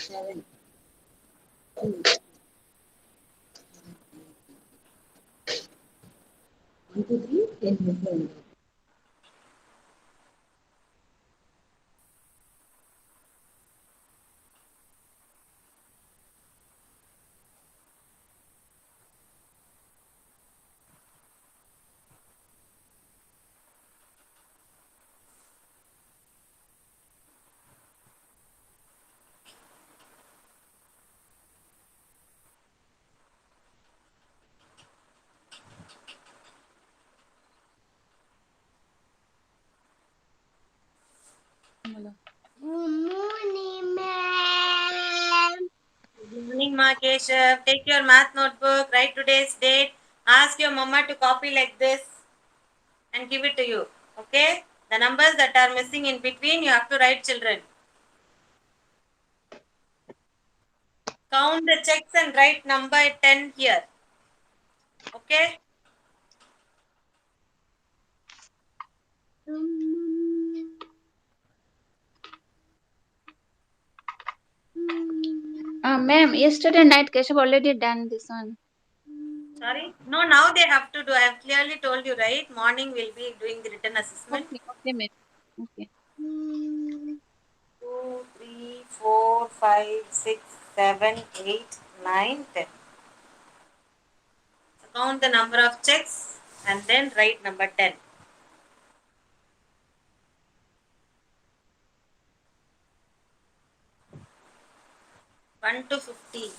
7. One, two, three, 10. Good morning, ma'am. Good morning, Ma Keshav. Take your math notebook, write today's date, ask your mama to copy like this and give it to you. Okay? The numbers that are missing in between, you have to write, children. Count the checks and write number 10 here. Okay? Ma'am, yesterday night Keshav already done this one. Sorry? No, now they have to do. I have clearly told you, right? Morning we'll be doing the written assessment. Okay, ma'am. Okay. 2, 3, 4, 5, 6, 7, 8, 9, 10. So count the number of checks and then write number 10. 1 to 50.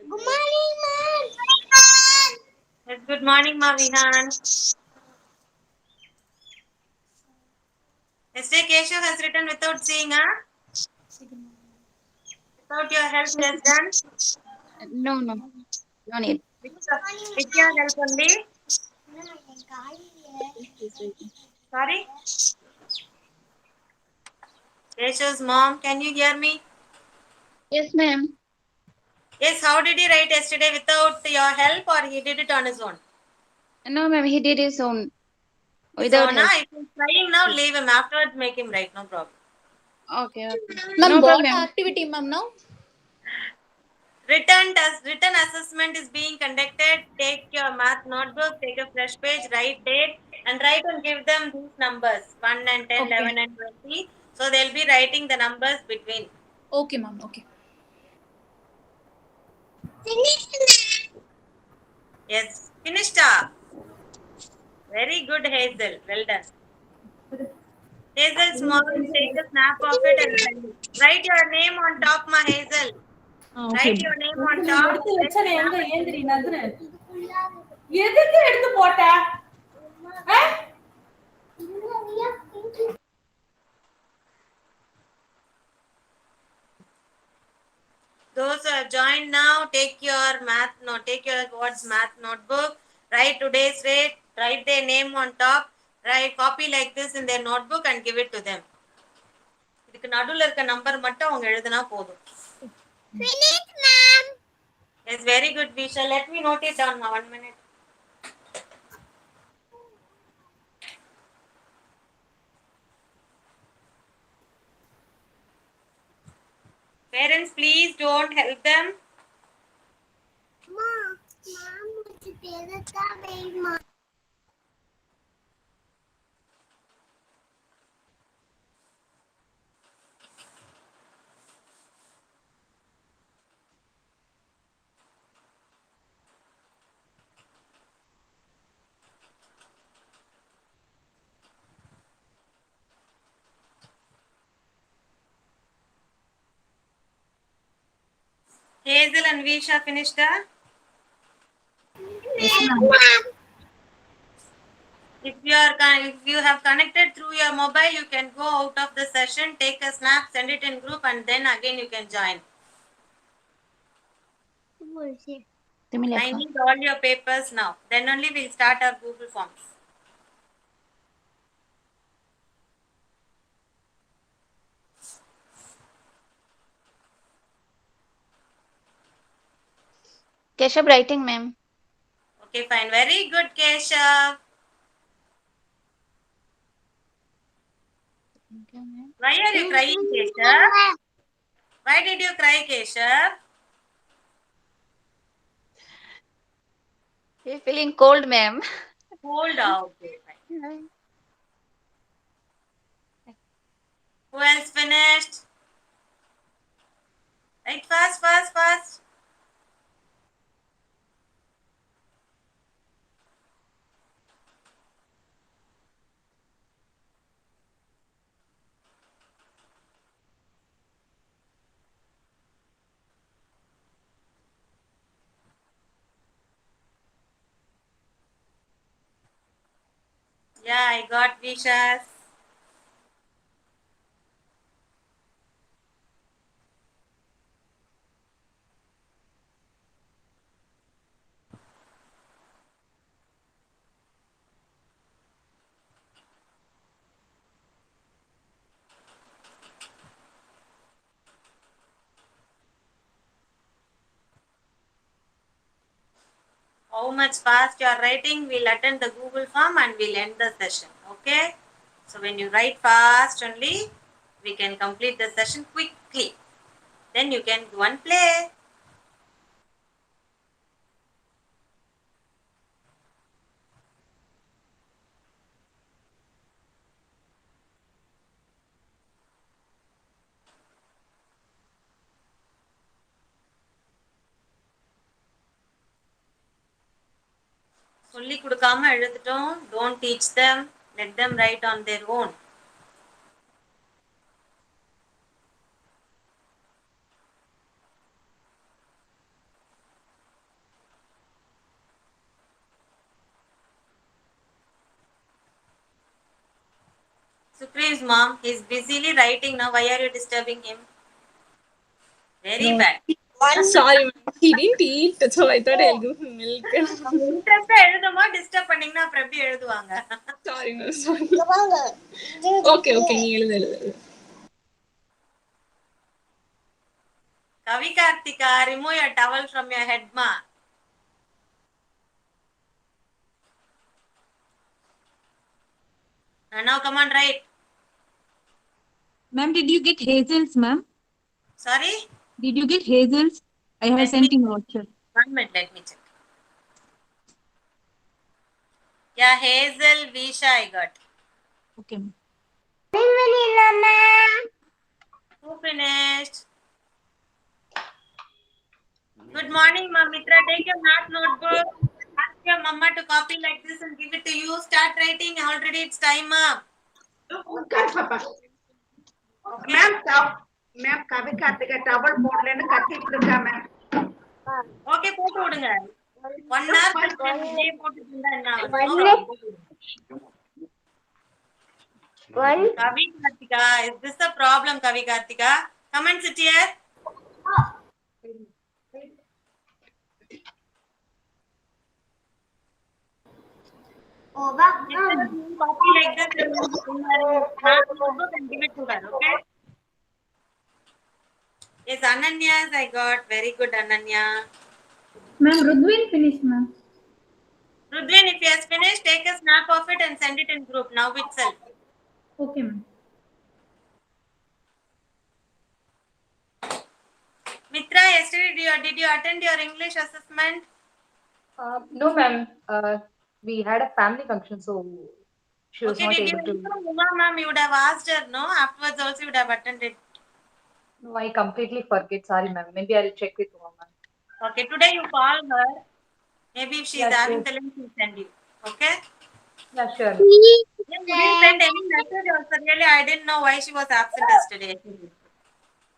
Good morning, ma'am. Yes, good morning, Mavihan. Yesterday Keshav has written without seeing, huh? Without your help he has done? No, no. No need. With your help only? Sorry? Keshav's mom, can you hear me? Yes, ma'am. Yes, how did he write yesterday without your help or he did it on his own? No, ma'am. He did his own His without own, help. huh? If he's trying now, leave him. Afterwards, make him write, no problem. Okay, okay. Ma'am, No what problem. activity, ma'am, now? Written assessment is being conducted. Take your math notebook, take a fresh page, write date, and write and give them these numbers 1 and 10, Okay. 11 and 20. So they'll be writing the numbers between. Okay, ma'am, okay. Yes, finished up. Very good, Hazel. Well done. Hazel's mom will take a snap of it and send it. Write your name on top, Ma Hazel. Okay. Write your name on top. எடுத்து Then வச்சனே snap எங்க and send ஏந்திரி it. Nagar எதுக்கு எடுத்து போட்ட ஆ? Those who have joined now, take your what's math notebook, write today's rate, write their name on top, write copy like this in their notebook and give it to them. இதுக்கு நடுவுல இருக்க number மட்டும் அவங்க எழுதினா போதும். Finish, ma'am. Yes, very good, Visha. Let me note it down now. 1 minute. Parents, please don't help them. Mom, मुझे तेरा था Hazel and Visha finished the? Yes, ma'am. If you have connected through your mobile, you can go out of the session, take a snap, send it in group, and then again you can join. I need all your papers now. Then only we'll start our Google Forms. Keshav writing, ma'am. Okay, fine. Very good, Keshav. Why are you crying, Keshav? Why did you cry, Keshav? You're feeling cold, ma'am. Cold out. Okay, fine. Who else finished? Right, fast, fast, fast. Yeah, I got Visha's. How much fast you are writing, we'll attend the Google form and we'll end the session. Okay? So when you write fast only, we can complete the session quickly. Then you can go and play. சொல்லி கொடுக்காம எழுதிட்டோம். Don't teach them. Let them write on their own. Suprem's mom, he's busily writing now. Why are you disturbing him? Very bad. Sorry, ma'am. He didn't eat, so I thought I'll give him milk. இன்ட்ரெஸ்டா எழுதுமா disturb பண்ணீங்கன்னா அப்புறம் எப்படி எழுதுவாங்க? Sorry, ma'am. Sorry. Okay, okay. நீ எழுது. Kavi Karthika, remove your towel from your head, ma. Now come on, write. Ma'am, did you get Hazel's, ma'am? Sorry? Did you get Hazel's? I have Let sent me- in WhatsApp. 1 minute, let me check. Yeah, Hazel, Visha, I got. Okay, ma'am. Who finished? Good morning, Mamitra. Take your math notebook. Ask your mama to copy like this and give it to you. Start writing. Already it's time up. Okay? Ma'am Kavi Karthika double போடலன்னு கத்திட்டு இருக்கா ma'am. Okay, போட்டு விடுங்க. 1 hour இதே போட்டுட்டு இருந்தா என்ன ஆகும்? No problem, போட்டு விடுங்க. Kavi Karthika, is this a problem, Kavi Karthika? Come and sit here. Copy like this in her math notebook and give it to her, okay? Yes, Ananya's I got. Very good, Ananya. Ma'am, Rudvin finished, ma'am. Rudvin, if he has finished, take a snap of it and send it in group now itself. Okay, ma'am. Mitra, yesterday did you attend your English assessment? No, ma'am. We had a family function, so she was Okay, not did you able to. inform Uma ma'am? You would have asked her, no? Afterwards also you would have attended. No, I completely forget. Sorry, ma'am. Maybe I'll check with Uma. Okay, today you call her. Maybe if she is Yeah, having sure. the link, she'll send you. Okay? Yeah, sure. Yeah, you didn't send any message also. Really, I didn't know why she was absent yesterday.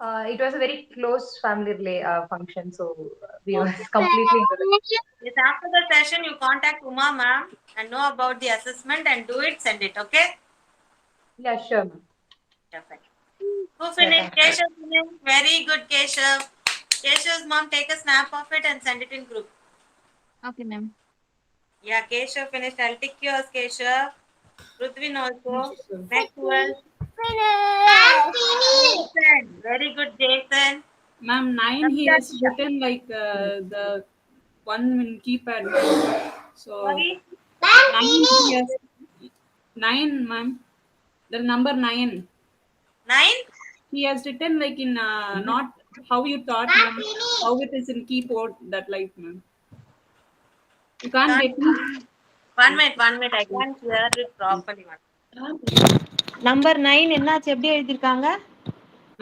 It was a very close family function, so we was completely into it. Yes, after the session, you contact Uma ma'am and know about the assessment and do it, send it, okay? Yeah, sure, ma'am. Perfect. Who finished? thank you. Keshav finished. Very good, Keshav. Keshav's mom, take a snap of it and send it in group. Okay, ma'am. Yeah, Keshav finished. I'll tick yours, Keshav. Ruthvin also. Next one. Jason. Very good, Jason. Ma'am, 9 he has written like the one in keypad. So Sorry. 9 he has 9, ma'am. The number 9. 9. He has written like in not how you taught, ma'am. How it is in keyboard that like, ma'am. You can't get me. 1 minute, 1 minute. I can't hear it properly. Number 9 என்னாச்சு எப்படி எழுதிருக்காங்க?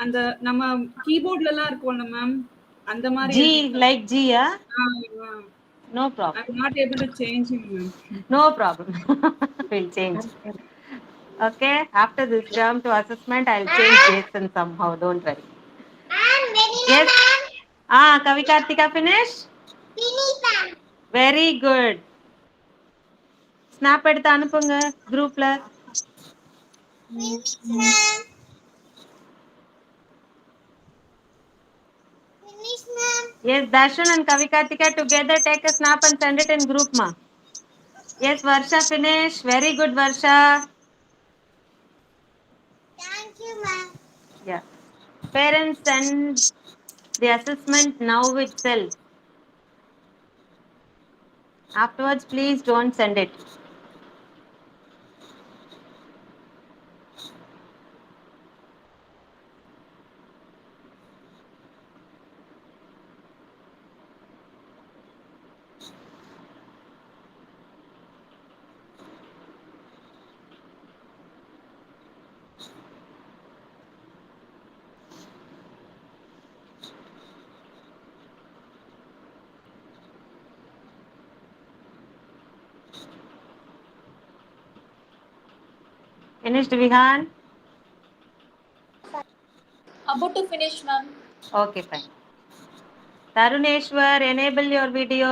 அந்த நம்ம கீபோர்ட்ல எல்லாம் இருக்கும்ல ma'am அந்த மாதிரி G like G, yeah? No problem. I'm not able to change him, ma'am. No problem. We'll change. Okay, after this term to assessment, I'll change Jason somehow. Don't worry. Yes. Kavikartika finish? Finish. Very good. Snap எடுத்து அனுப்புங்க குரூப்ல. Yes, Darshan and Kavikartika together take a snap and send it in group, ma. Yes, Varsha finish. Very good, Varsha. Thank you, ma'am. Yeah. Parents send the assessment now itself. Afterwards, please don't send it. Finished, Vihan? About to finish, ma'am. Okay, fine. Taruneshwar, enable your video.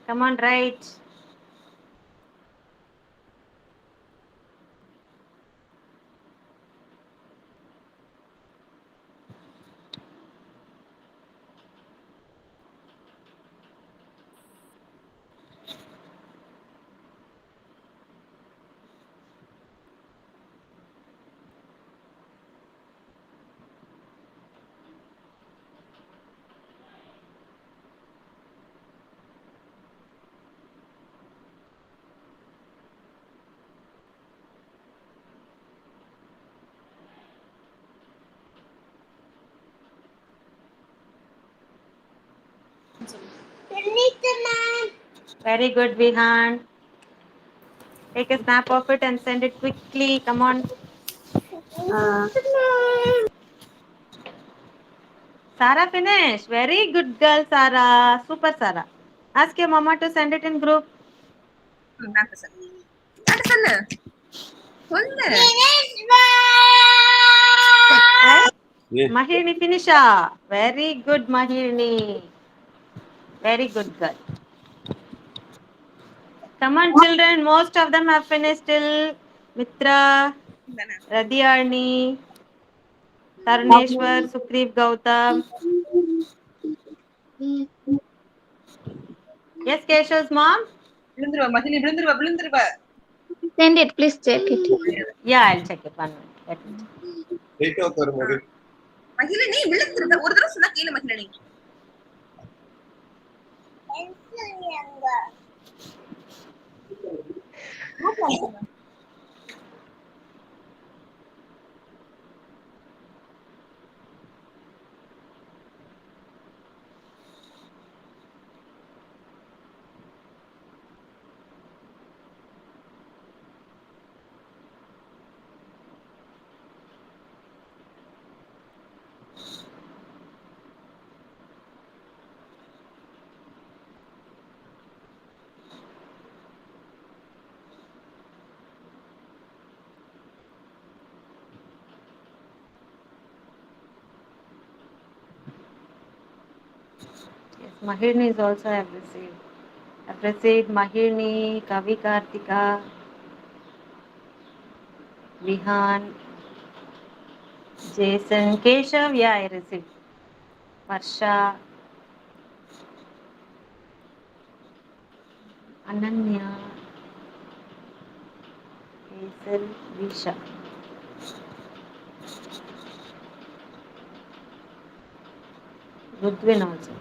Come on, write. Very good, Vihan. Take a snap of it and send it quickly. Come on. Sarah finish. Very good girl, Sarah. Super, Sarah. Ask your mama to send it in group. Mahini finisha. Very good, Mahini. Very good girl. Come on, children. Most of them have finished till Mitra, Radhyarni, Taruneshwar, Sukriv Gautam. Yes, Keshav's mom? Send it, please check it. Yeah, I'll check it. 1 minute. Let me check. Yes, Mahirni is also I have received. I've received Mahirni, Kavi Kartika, Vihan, Jason, Keshav, yeah, I received. Varsha, Ananya, Hazel, Visha. Rudwin also.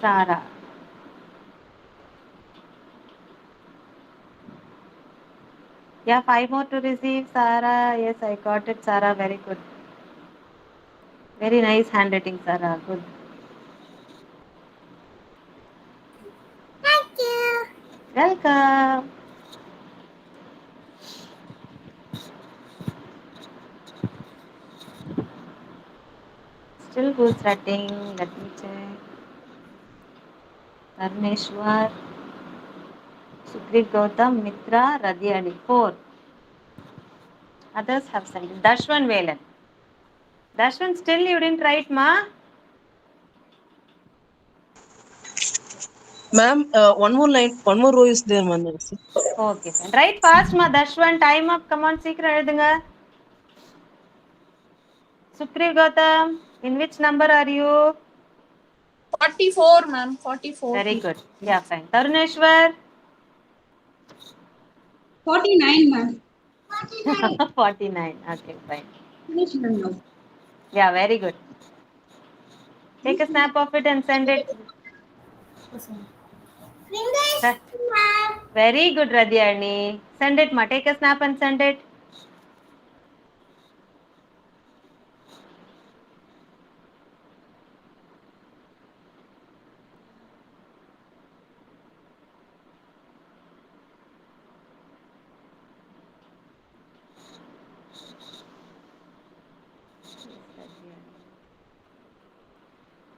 Sarah. Yeah, 5 more to receive. Sarah, yes, I got it. Sarah, very good. Very nice handwriting, Sarah. Good. Thank you. Welcome. Still who's writing? Let me check. Karneshwar, Sukrit Gautam, Mitra, Radhyani. 4. Others have sent it. Dashwan Velan. Dashwan, still you didn't write, ma? Ma'am, one more line, one more row is there, ma'am. Okay, fine. Write fast, ma. Dashwan, time up. Come on, சீக்கிரம் எழுதுங்க. Sukrit Gautam, in which number are you? 44, ma'am. 44. Very good. Yeah, fine. Taruneshwar? 49, ma'am. 49. Okay, fine. Finish, ma'am. Yeah, very good. Take a snap of it and send it. Very good, Radhyani. Send it, ma. Take a snap and send it.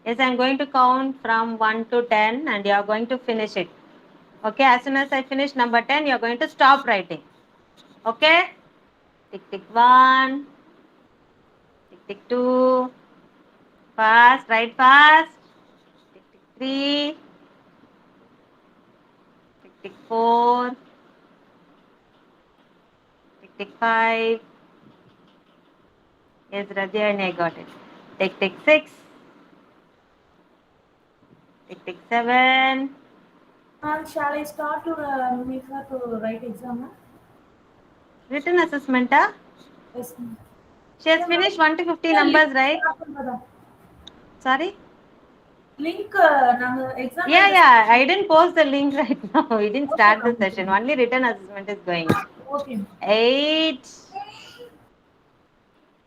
Yes, I'm going to count from 1 to 10 and you are going to finish it. Okay, as soon as I finish number 10, you are going to stop writing. Okay? Tick, tick 1. Tick, tick 2. Fast, write fast. Tick, tick 3. Tick, tick 4. Tick, tick 5. Yes, Radhyani, I got it. Tick, tick 6. Tick, tick 7. And shall I start to make her to write exam? Written assessment, huh? Yes, ma'am. She has finished 1 to 50 numbers, right? Sorry? Link, exam. Yeah, I didn't post the link right now. We didn't start the session. Only written assessment is going on. Okay. 8,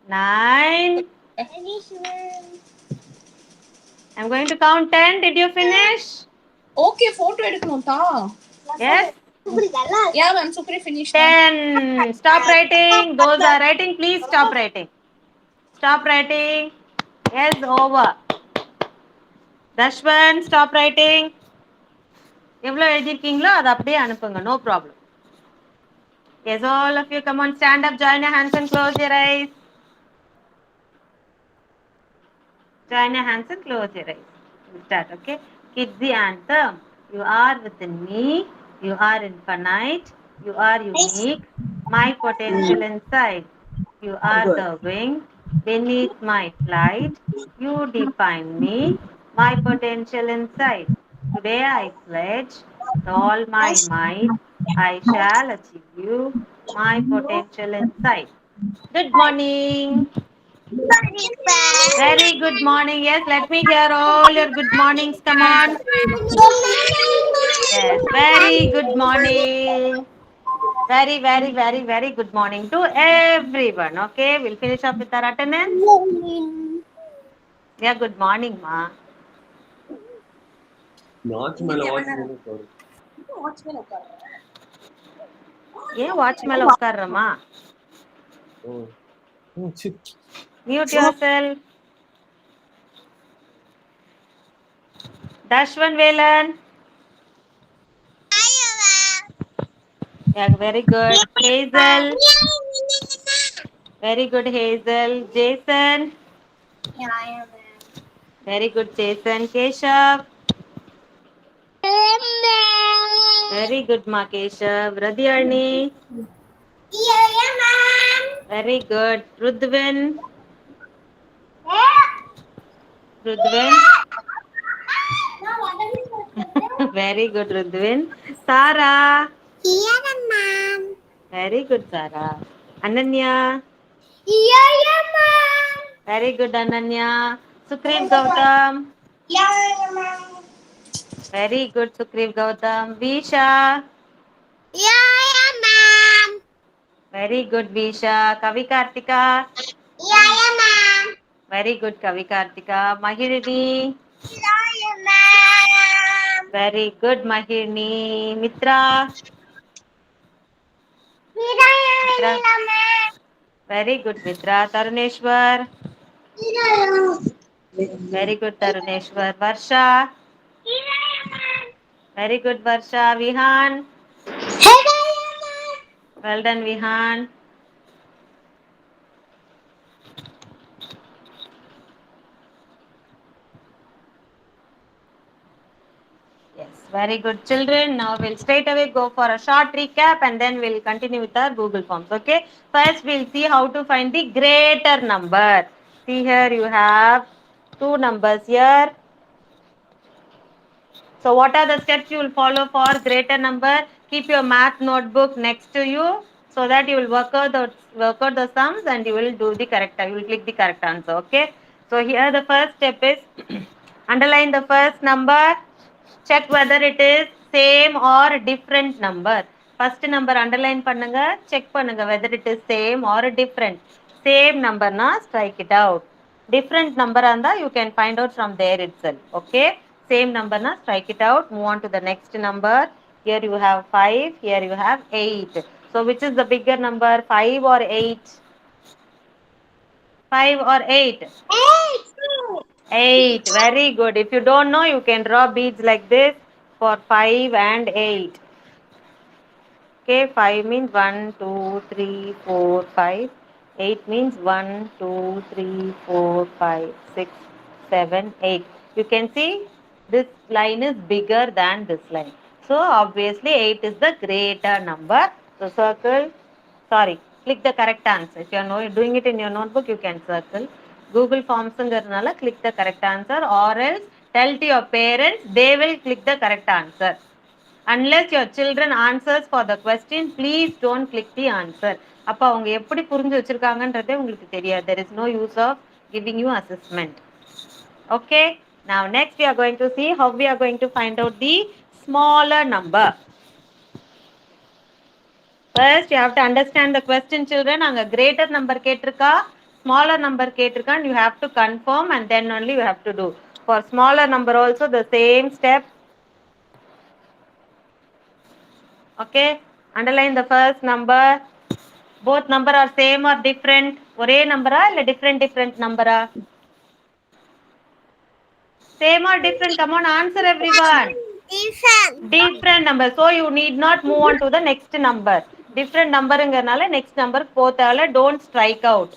9. I'm going to count 10. Did you finish? Okay, photo எடுக்கணும்டா. Yes? Yeah, ma'am. Sukri finished. 10. Stop writing. Those are writing. Please stop writing. Stop writing. Yes, over. Dashwan, stop writing. எவ்வளோ எழுதிருக்கீங்களோ அதை அப்படியே அனுப்புங்க. No problem. Yes, all of you come on, stand up, join your hands and close your eyes. Join your hands and close your eyes. We'll start, okay? Kids, the anthem. You are within me. You are infinite. You are unique. My potential inside. You are the wing beneath my flight. You define me. My potential inside. Today I pledge with all my might. I shall achieve you. My potential inside. Good morning. Very good morning. Yes, let me hear all your good mornings. Come on. Yes, very good morning. Very, very, very, very good morning to everyone. Okay, we'll finish up with our attendance. Yeah, good morning, ma. ஏன் watch மேல உட்கார்றமா? Mute yourself. Dashwan Velan. Yeah, very good. Hazel. Very good, Hazel. Jason. Yeah, I am. Very good, Jason. Keshav. Very good, Ma Keshav. Radhyarni. Very good. Rudvin. Rudvin. Very good, Rudvin. Sara. Very good, Sara. Ananya. Very good, Ananya. Sukrit Gautam. Very good, Sukrit Gautam. Visha. Very good, Visha. Kavi Kartika. Very good, Kavi Kartika. Mahirini. Very good, Mahirini. Mitra. Mitra. Very good, Mitra. Taruneshwar. Very good, Taruneshwar. Varsha. Very good, Varsha. Vihan. Well done, Vihan. Yes, very good, children. Now we'll straight away go for a short recap and then we'll continue with our Google Forms. Okay. First, we'll see how to find the greater number. See here, you have two numbers here. So what are the steps you will follow for greater number? Keep your math notebook next to you so that you will work out the sums and you will do the correct, you will click the correct answer. Okay. So here the first step is underline the first number. Check whether it is same or different number. First number underline pannunga, check pannunga whether it is same or different. Same number na strike it out. Different number anda you can find out from there itself. Okay. Same number na strike it out. Move on to the next number. Here you have 5. Here you have 8. So which is the bigger number, 5 or 8? 5 or 8? 8. Very good. If you don't know, you can draw beads like this for 5 and 8. Okay, 5 means 1, 2, 3, 4, 5. 8 means 1, 2, 3, 4, 5, 6, 7, 8. You can see this line is bigger than this line. So obviously 8 is the greater number. So circle, click the correct answer. If you are doing it in your notebook, you can circle. Google Forms click the correct answer or else tell to your parents, they will click the correct answer. Unless your children answers for the question, please don't click the answer. அப்ப அவங்க எப்படி புரிஞ்சு வச்சிருக்காங்கன்றதே உங்களுக்கு தெரியாது. There is no use of giving you assessment. Okay. Now next we are going to see how we are going to find out the smaller number. First you have to understand the question, children. அங்க greater number கேட்டிருக்கா, smaller number கேட்டிருக்கா, and you have to confirm and then only you have to do. For smaller number also the same step. Okay, underline the first number. Both number are same or different? ஒரே நம்பரா இல்ல different நம்பரா? Same or different? Come on, answer everyone. Different number. So you need not move on to the next number. Different numberங்கறனால next number போதால don't strike out.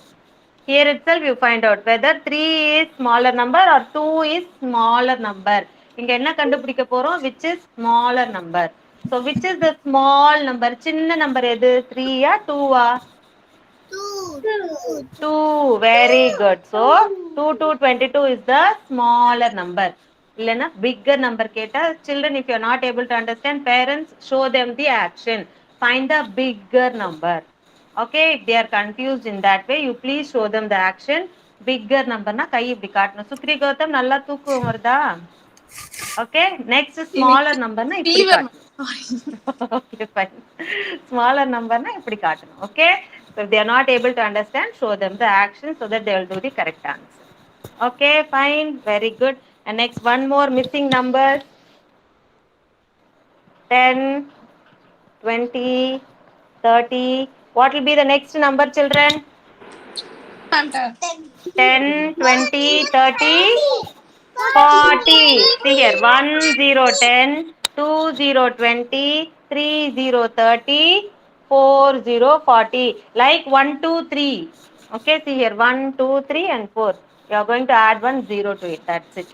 Here itself you find out whether 3 is smaller number or 2 is smaller number. இங்க என்ன கண்டுபிடிக்க போறோம்? Which is smaller number. So which is the small number? சின்ன number எது? 3 ஆ 2 ஆ? 2. Very good. So 2 to 22 is the smaller number. இல்லனா bigger number கேட்டா, children if you are not able to understand, parents show them the action. Find the bigger number. Okay, if they are confused in that way, you please show them the action. Bigger number na kai இப்படி காட்டணும். Shukri Gautham நல்லா தூக்கம் வருதா? Okay, next smaller number na இப்படி காட்டணும். Okay, fine. Smaller number na இப்படி காட்டணும். Okay, so if they are not able to understand, show them the action so that they will do the correct answer. Okay, fine, very good. And next one more missing numbers. 10, 20, 30. What will be the next number, children? 10, 20, 30, 40. See here, 1, 0, 10, 2, 0, 20, 3 0 30, 4 0 40. Like 1 2 3. Okay, see here 1 2 3 and 4. You are going to add 1 0 to it. That's it.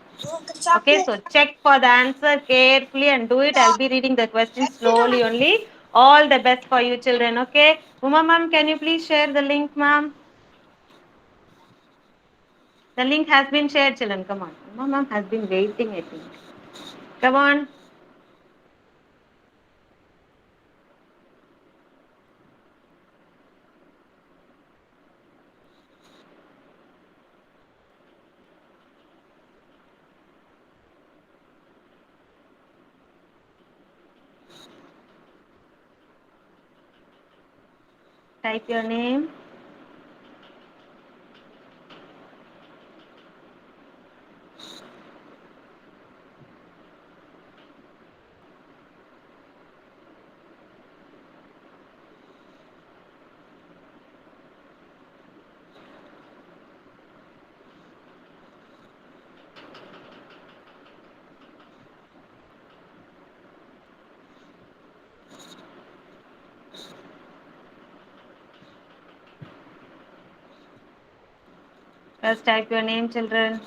Okay, so check for the answer carefully and do it. I'll be reading the question slowly only. All the best for you children. Okay, Uma ma'am, can you please share the link, ma'am? The link has been shared, children. Come on. Uma ma'am has been waiting, I think. Come on. Type your name. First type your name, children.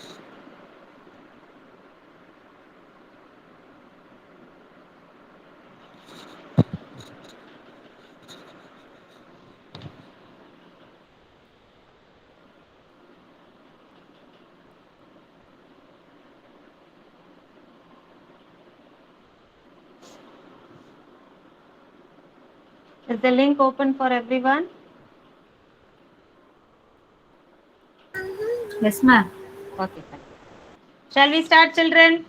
Is the link open for everyone? Yes, ma'am. Okay, fine. Shall we start, children?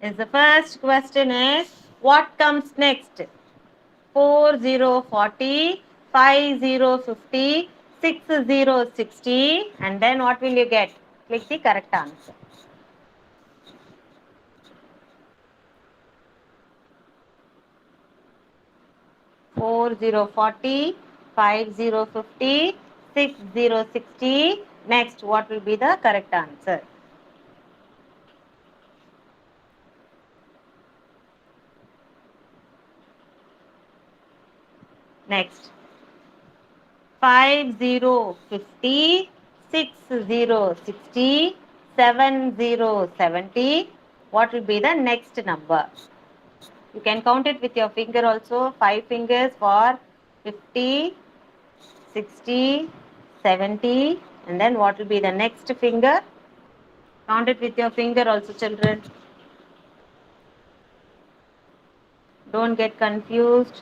Yes, the first question is, what comes next? 4 0 40, 5 0 50, 6 0 60, and then what will you get? Click the correct answer. Four 0 40, 5 0 50, 6 0 60. Next, what will be the correct answer? Next, 5 0 50, 6 0 60, 7 0 70. What will be the next number? You can count it with your finger also. 5 fingers for 50, 60, 70. And then what will be the next finger? Count it with your finger also, children. Don't get confused.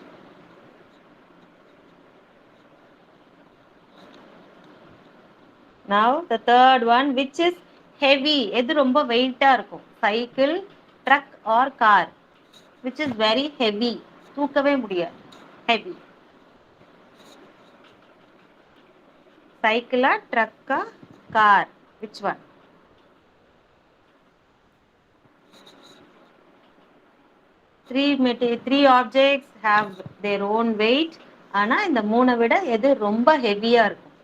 Now the third one, which is heavy. எது ரொம்ப வெயிட்டா இருக்கும்? Cycle, truck or car? Which is very heavy. தூக்கவே முடியாது. Heavy. Cycle, truck, car. Which one? Three objects have their own weight. ஆனா இந்த மூணை விட எது ரொம்ப ஹெவியா இருக்கும்?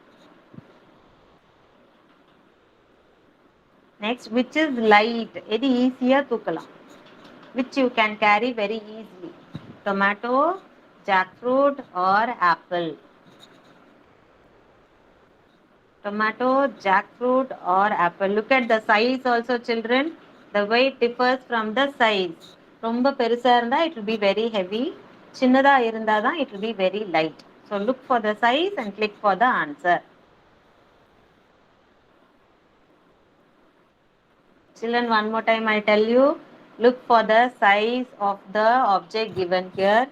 Next, which is light. எது ஈஸியா தூக்கலாம்? Which you can carry very easily. Tomato, jackfruit or apple. Tomato, jackfruit or apple. Look at the size also, children. The weight differs from the size. ரொம்ப பெருசா இருந்தா it will be very heavy. சின்னதா இருந்தா தான் it will be very light. So look for the size and click for the answer. Children, one more time I tell you, look for the size of the object given here.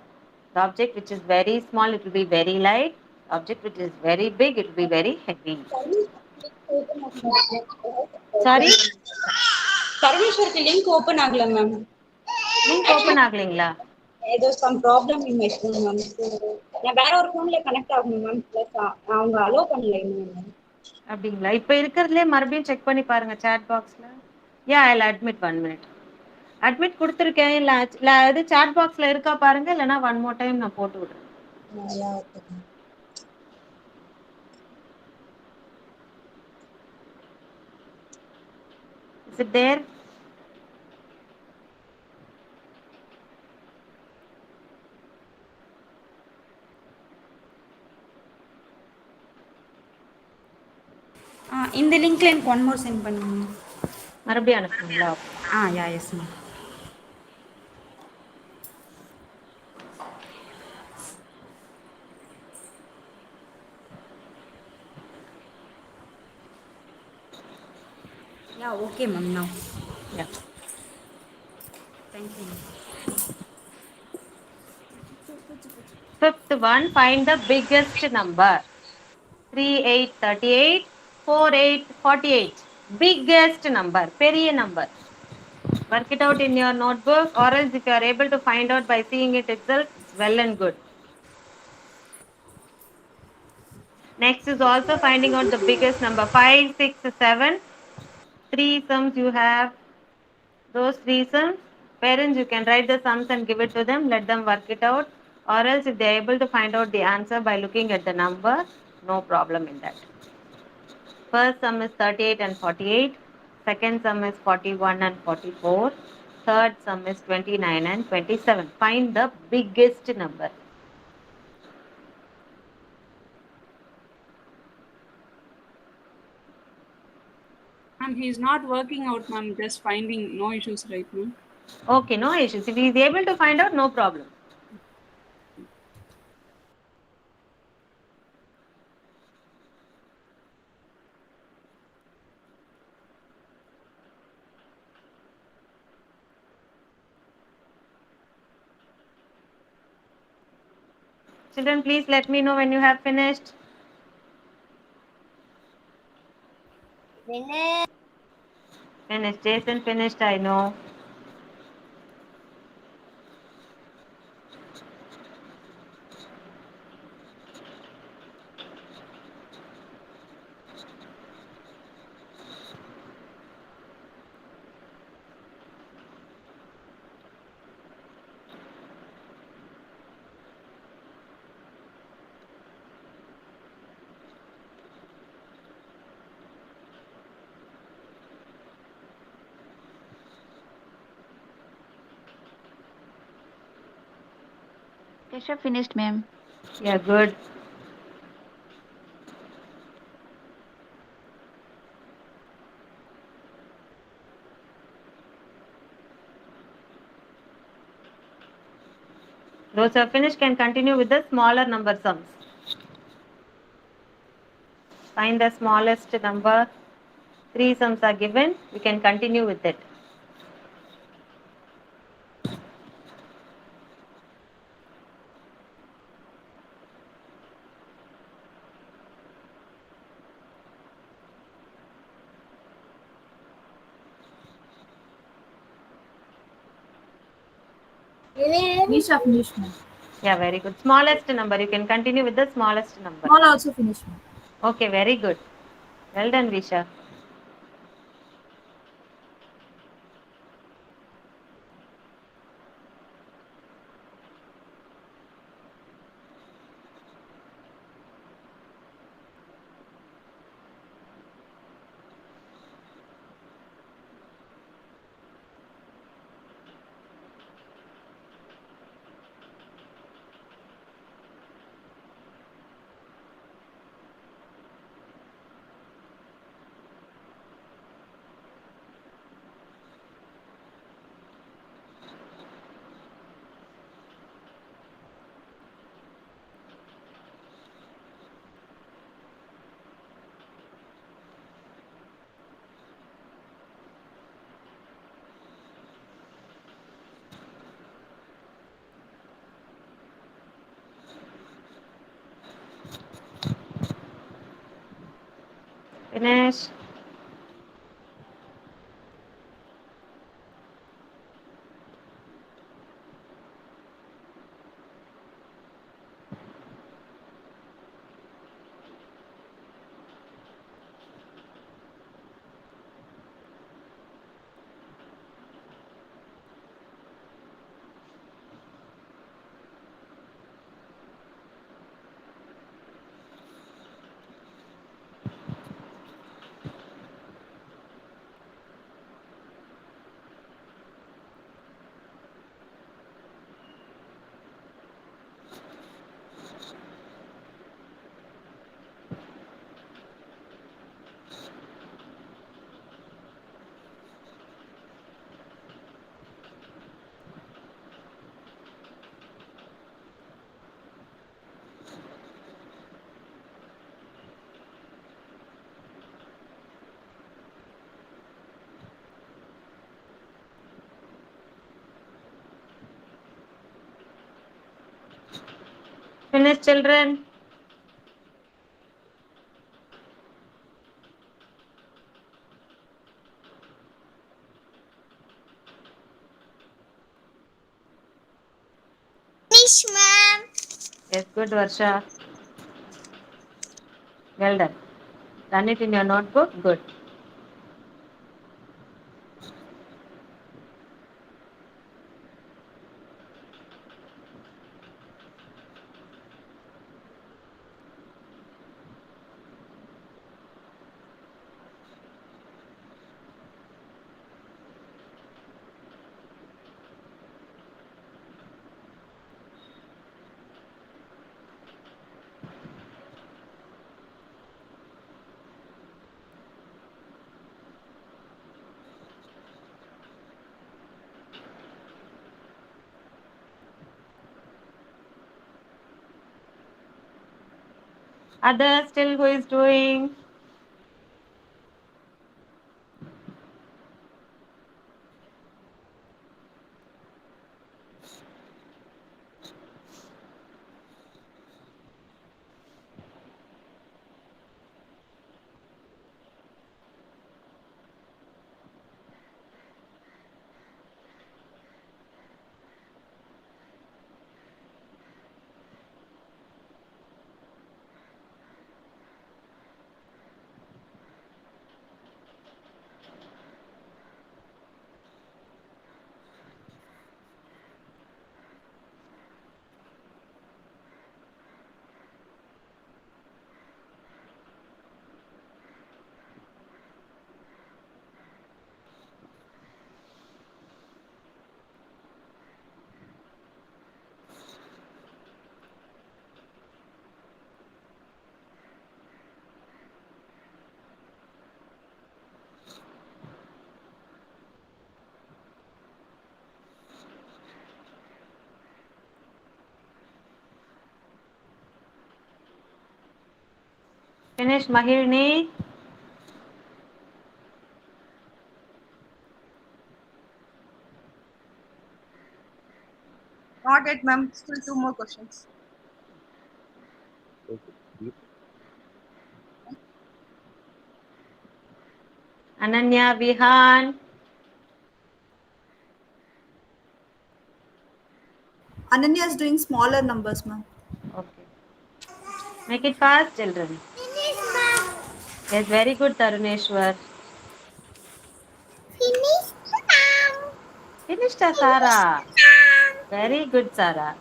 The object which is very small, it will be very light. Object which is very big, it will be very heavy. Sorry? பரமேஸ்வருக்கு link open ஆகல ma'am. Link open ஆகலீங்களா? ஏதோ some problem in my phone ma'am. நான் வேற ஒரு ஃபோன்ல connect ஆகணும் ma'am. Plus அவங்க அலோ பண்ணல இன்னும். அப்படிங்களா? இப்போ இருக்கிறதுலே மறுபடியும் செக் பண்ணி பாருங்க சாட் பாக்ஸ்ல. யா ஐ அட்மிட் 1 minute. அட்மிட் கொடுத்துருக்கேன். இல்ல அது சாட் பாக்ஸ்ல இருக்கா பாருங்க, இல்லைன்னா ஒன் மோர் டைம் நான் போட்டு விடுறேன். Is it there? இந்த லிங்க்ல எனக்கு ஒன் மோர் சென்ட் பண்ணுங்க. மறுபடியும் அனுப்புங்களா? Yeah yes ma'am. Yeah okay ma'am now. Yeah. Thank you. Fifth one, find the biggest number. 3, 8, 38, 4, 8, 48. Biggest number, பெரிய number. Work it out in your notebook, or else if you are able to find out by seeing it itself, it's well and good. Next is also finding out the biggest number. 5, 6, 7. 3 sums you have. Those 3 sums, parents, you can write the sums and give it to them, let them work it out, or else if they are able to find out the answer by looking at the number, no problem in that. First sum is 38 and 48, second sum is 41 and 44, third sum is 29 and 27. Find the biggest number. Ma'am, he's not working out, ma'am, just finding no issues right now. Okay, no issues. If he is able to find out, no problem. Children, please let me know when you have finished. Finished. Jason finished, I know. Keshav finished, ma'am. Yeah, good. Those who have finished can continue with the smaller number sums. Find the smallest number. 3 sums are given. You can continue with it. Nisha finished, ma'am. Yeah, very good. Smallest number. You can continue with the smallest number. Small also finished, ma'am. Okay, very good. Well done, Visha. Finish. Finish, children. Finish, ma'am. Yes, good, Varsha. Well done. Done it in your notebook. Good. Others still who is doing? Finish, Mahirni. Not yet, ma'am. Still 2 more questions. Ananya, Vihan. Ananya is doing smaller numbers, ma'am. Okay. Make it fast, children. Yes, very good, Taruneshwar. Finish, ma'am. Finished, Sara. Very good, Sara.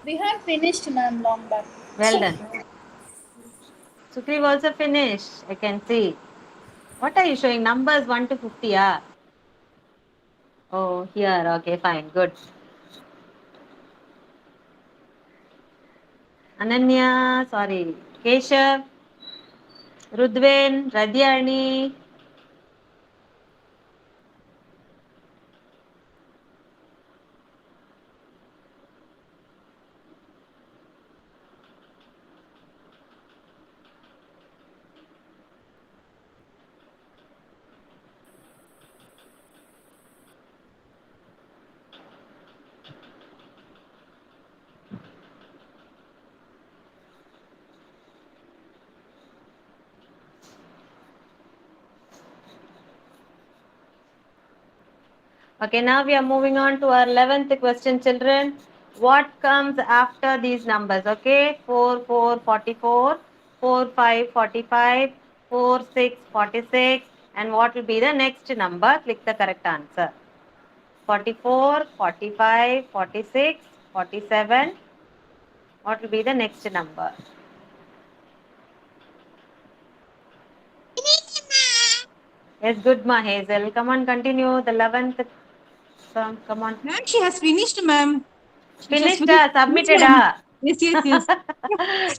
We have finished, ma'am, long back. Well done. Sukriv also finished. I can see. What are you showing? Numbers 1 to 50, ah? Oh, here. Okay, fine. Good. Ananya, sorry. Keshav, Rudvin, Radyani. Okay, now we are moving on to our 11th question, children. What comes after these numbers? Okay, 4, 4, 44, 4, 5, 45, 4, 6, 46. And what will be the next number? Click the correct answer. 44, 45, 46, 47. What will be the next number? Yes, good, Ma Hazel. Come on, continue. The 11th. Come on. Ma'am, she has finished, ma'am. Finished, submitted. Yes, yes, yes.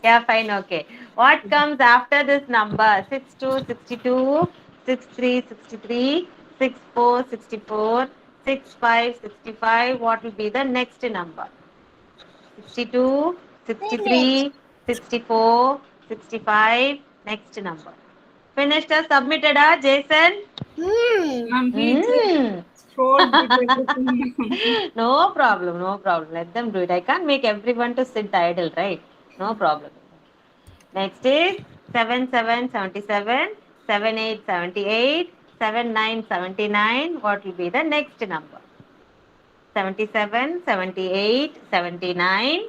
Yeah, fine, okay. What comes after this number? 62, 62, 63, 63, 64, 64, 65, 65. What will be the next number? 62, 63, 64, 65. Next number. Finished, submitted, Jason? Ma'am, he just scrolled with everything. No problem, no problem. Let them do it. I can't make everyone to sit idle, right? No problem. Next is 7 7 77, 7 8 78, 7 9 79. What will be the next number? 77, 78, 79.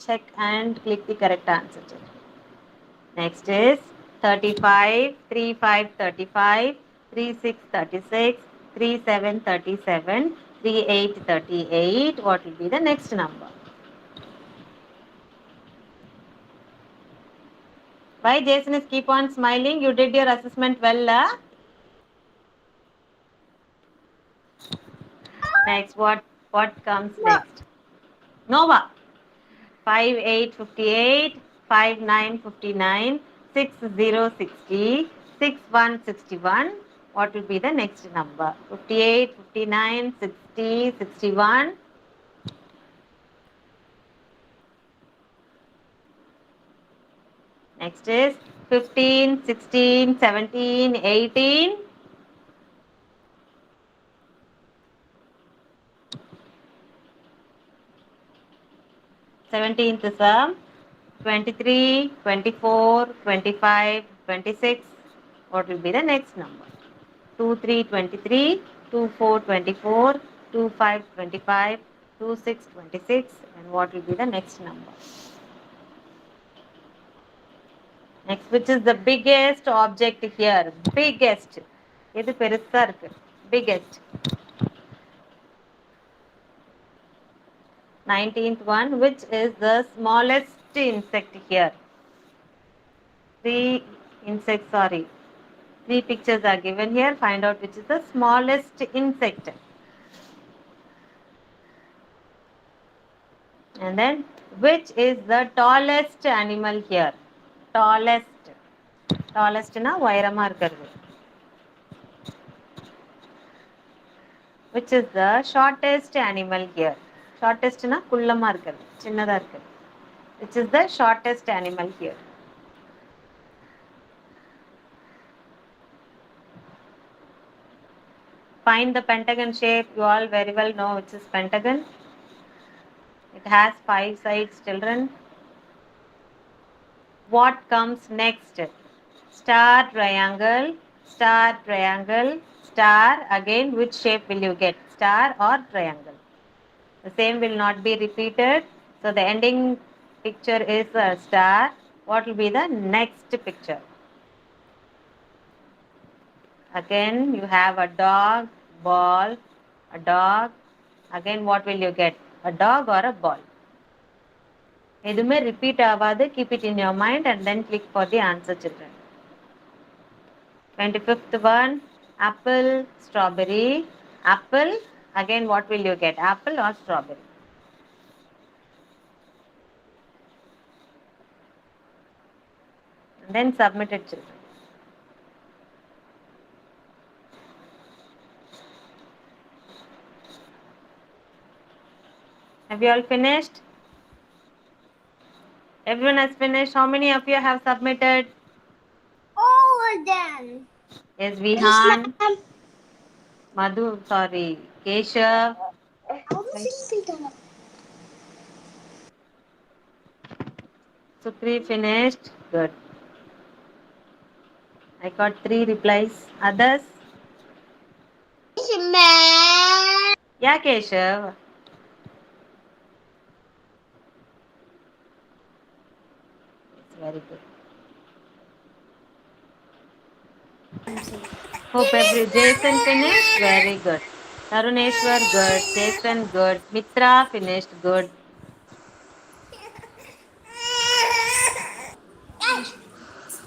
Check and click the correct answer. Next is 35, 35 35, 36 36, 37 37, 38 38. What will be the next number? Why Jason is keep on smiling? You did your assessment well, Next, what comes next? Nova. 5 8 58, 5 9 59, 6 0 60, 6 1 61. What will be the next number? 58, 59, 60, 61. Next is 15, 16, 17, 18. 17th is 23, 24, 25, 26. What will be the next number? 2 3 23, 2 4 24, 2 5 25, 2 6 26. And what will be the next number? Next, which is the biggest object here? Biggest. This is biggest. 19th one, which is the smallest insect here? Three pictures are given here. Find out which is the smallest insect. And then, which is the tallest animal here? Tallest na vairama irukkuradhu. Which is the shortest animal here? Shortest na kullama irukkuradhu, chinnada irukkuradhu. Which is the shortest animal here? Find the pentagon shape. You all very well know which is pentagon. It has 5 sides, children. What comes next? Star, triangle, star, triangle, star. Again, which shape will you get? Star or triangle? The same will not be repeated. So the ending picture is a star. What will be the next picture? Again, you have a dog, ball, a dog. Again, what will you get? A dog or a ball? Edume repeat avadu. Keep it in your mind and then click for the answer, children. 25th one, apple, strawberry. Apple. Again, what will you get? Apple or strawberry? And then submit it, children. Have you all finished? Everyone has finished. How many of you have submitted? All of them. Yes, Vihan, Madhu, Keshav. Sukri finished. Good. I got 3 replies. Others? Yeah, Keshav. Very good. Hope Jason finished. Very good. Taruneshwar, good. Jason, good. Mitra finished. Good.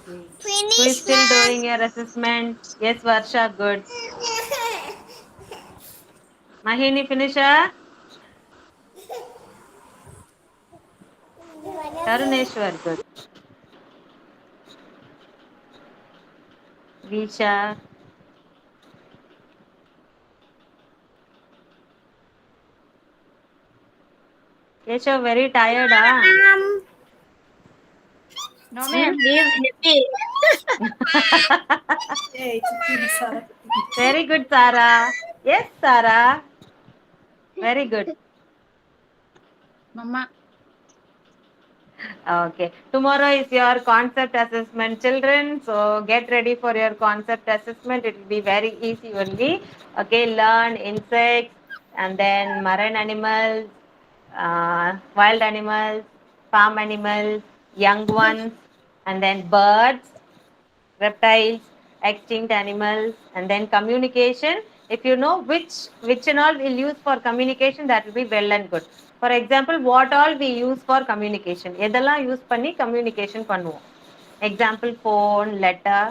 Who is still doing your assessment? Yes, Varsha, good. Mahini, finisher? Taruneshwar, good. Visha. Keshav, very tired, huh? No, ma'am. He is happy. Very good, Sarah. Yes, Sarah. Very good. Mama. Okay. Tomorrow is your concept assessment, children. So get ready for your concept assessment. It will be very easy only. Okay. Learn insects and then marine animals, wild animals, farm animals, young ones, and then birds, reptiles, extinct animals, and then communication. If you know which and all we'll use for communication, that will be well and good. For example, what all we use for communication? எதெல்லாம் use பண்ணி communication பண்ணுவோம்? Example, phone, letter.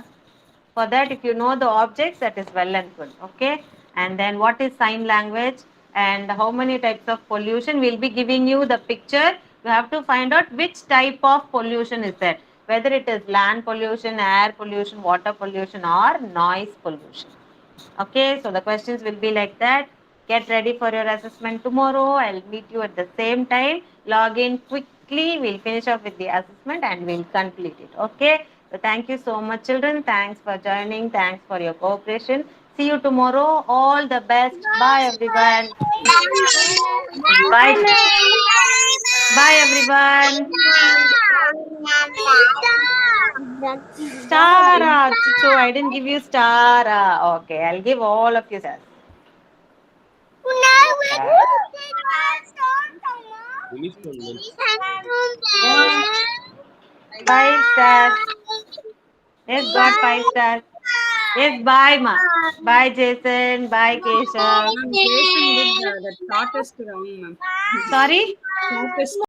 For that, if you know the objects, that is well and good. Okay. And then what is sign language and how many types of pollution? We'll be giving you the picture. You have to find out which type of pollution is that. Whether it is land pollution, air pollution, water pollution, or noise pollution. Okay. So the questions will be like that. Get ready for your assessment tomorrow. I'll meet you at the same time. Log in quickly. We'll finish off with the assessment and we'll complete it. Okay. So thank you so much, children. Thanks for joining. Thanks for your cooperation. See you tomorrow. All the best. Bye, everyone. Bye. Bye, everyone. Stara. So I didn't give you Stara. Okay, I'll give all of you stars. Five stars. Yes, got 5 stars. Yes, bye, ma. Bye, Jason. Bye, Keshav. Ma'am, Jason did the shortest round, ma'am. Sorry? Shortest